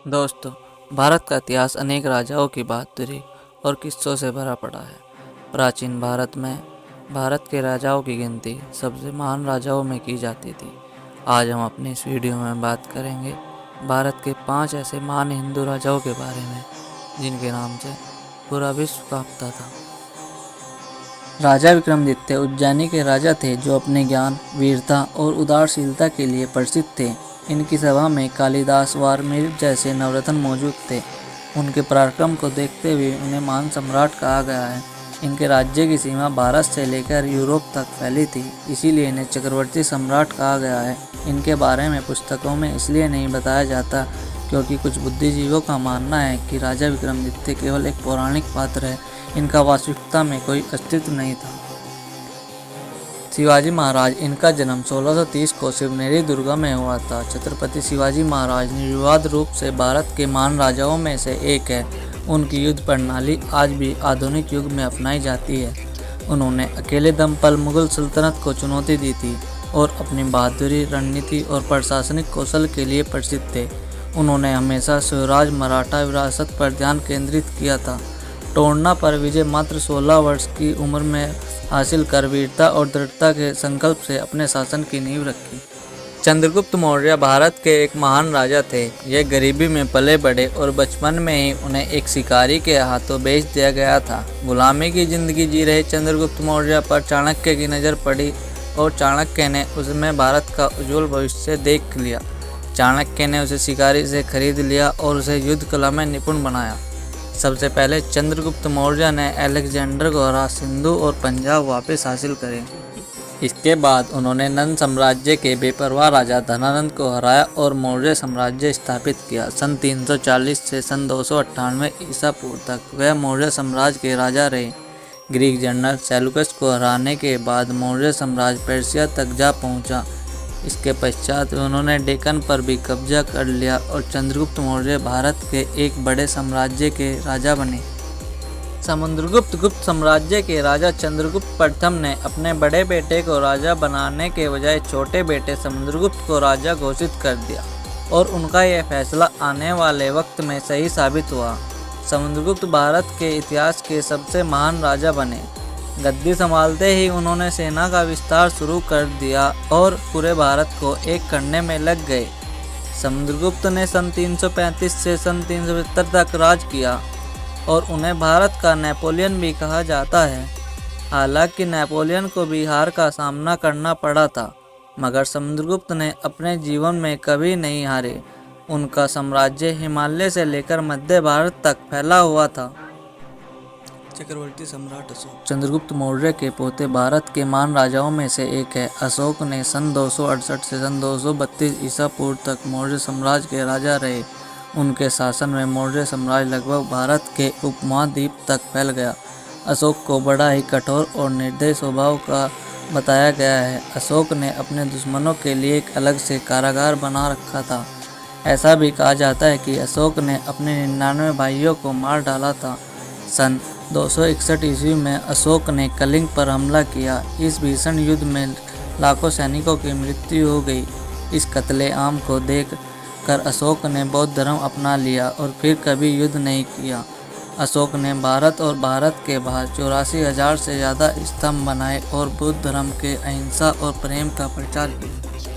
दोस्तों, भारत का इतिहास अनेक राजाओं की बहादुरी और किस्सों से भरा पड़ा है। प्राचीन भारत में भारत के राजाओं की गिनती सबसे महान राजाओं में की जाती थी। आज हम अपनी इस वीडियो में बात करेंगे भारत के 5 ऐसे महान हिंदू राजाओं के बारे में जिनके नाम से पूरा विश्व कांपता था। राजा विक्रमादित्य उज्जैनी के राजा थे जो अपने ज्ञान, वीरता और उदारशीलता के लिए प्रसिद्ध थे। इनकी सभा में कालिदास, वाल्मीकि जैसे नवरत्न मौजूद थे। उनके पराक्रम को देखते हुए उन्हें महान सम्राट कहा गया है। इनके राज्य की सीमा भारत से लेकर यूरोप तक फैली थी, इसीलिए इन्हें चक्रवर्ती सम्राट कहा गया है। इनके बारे में पुस्तकों में इसलिए नहीं बताया जाता क्योंकि कुछ बुद्धिजीवियों का मानना है कि राजा विक्रमादित्य केवल एक पौराणिक पात्र है, इनका वास्तविकता में कोई अस्तित्व नहीं था। शिवाजी महाराज, इनका जन्म 1630 को शिवनेरी दुर्ग में हुआ था। छत्रपति शिवाजी महाराज निर्विवाद रूप से भारत के महान राजाओं में से एक है। उनकी युद्ध प्रणाली आज भी आधुनिक युग में अपनाई जाती है। उन्होंने अकेले दम पर मुगल सल्तनत को चुनौती दी थी और अपनी बहादुरी, रणनीति और प्रशासनिक कौशल के लिए प्रसिद्ध थे। उन्होंने हमेशा स्वराज मराठा विरासत पर ध्यान केंद्रित किया था। टोरना पर विजय मात्र 16 वर्ष की उम्र में हासिल कर वीरता और दृढ़ता के संकल्प से अपने शासन की नींव रखी। चंद्रगुप्त मौर्य भारत के एक महान राजा थे। ये गरीबी में पले बढ़े और बचपन में ही उन्हें एक शिकारी के हाथों बेच दिया गया था। गुलामी की जिंदगी जी रहे चंद्रगुप्त मौर्य पर चाणक्य की नज़र पड़ी और चाणक्य ने उसमें भारत का उज्जवल भविष्य देख लिया। चाणक्य ने उसे शिकारी से खरीद लिया और उसे युद्ध कला में निपुण बनाया। सबसे पहले चंद्रगुप्त मौर्य ने अलेक्जेंडर को हरा सिंधु और पंजाब वापस हासिल करे। इसके बाद उन्होंने नंद साम्राज्य के बेपरवाह राजा धनानंद को हराया और मौर्य साम्राज्य स्थापित किया। सन 340 से सन 298 ईसा पूर्व तक वह मौर्य साम्राज्य के राजा रहे। ग्रीक जनरल सेल्यूकस को हराने के बाद मौर्य साम्राज्य पर्शिया तक जा पहुंचा। इसके पश्चात उन्होंने डेक्कन पर भी कब्जा कर लिया और चंद्रगुप्त मौर्य भारत के एक बड़े साम्राज्य के राजा बने। समुद्रगुप्त गुप्त साम्राज्य के राजा चंद्रगुप्त प्रथम ने अपने बड़े बेटे को राजा बनाने के बजाय छोटे बेटे समुद्रगुप्त को राजा घोषित कर दिया और उनका यह फैसला आने वाले वक्त में सही साबित हुआ। समुद्रगुप्त भारत के इतिहास के सबसे महान राजा बने। गद्दी संभालते ही उन्होंने सेना का विस्तार शुरू कर दिया और पूरे भारत को एक करने में लग गए। समुद्रगुप्त ने सन 335 से सन 372 तक राज किया और उन्हें भारत का नेपोलियन भी कहा जाता है। हालांकि नेपोलियन को भी हार का सामना करना पड़ा था, मगर समुद्रगुप्त ने अपने जीवन में कभी नहीं हारे। उनका साम्राज्य हिमालय से लेकर मध्य भारत तक फैला हुआ था। चक्रवर्ती सम्राट अशोक, चंद्रगुप्त मौर्य के पोते भारत के महान राजाओं में से एक है। अशोक ने सन 268 से सन 232 ईसा पूर्व तक मौर्य साम्राज्य के राजा रहे। उनके शासन में मौर्य साम्राज्य लगभग भारत के उपमहाद्वीप तक फैल गया। अशोक को बड़ा ही कठोर और निर्दयी स्वभाव का बताया गया है। अशोक ने अपने दुश्मनों के लिए एक अलग से कारागार बना रखा था। ऐसा भी कहा जाता है कि अशोक ने अपने 99 भाइयों को मार डाला था। सन 261 ईस्वी में अशोक ने कलिंग पर हमला किया। इस भीषण युद्ध में लाखों सैनिकों की मृत्यु हो गई। इस कत्लेआम को देख कर अशोक ने बौद्ध धर्म अपना लिया और फिर कभी युद्ध नहीं किया। अशोक ने भारत और भारत के बाहर 84,000 से ज़्यादा स्तंभ बनाए और बुद्ध धर्म के अहिंसा और प्रेम का प्रचार किया।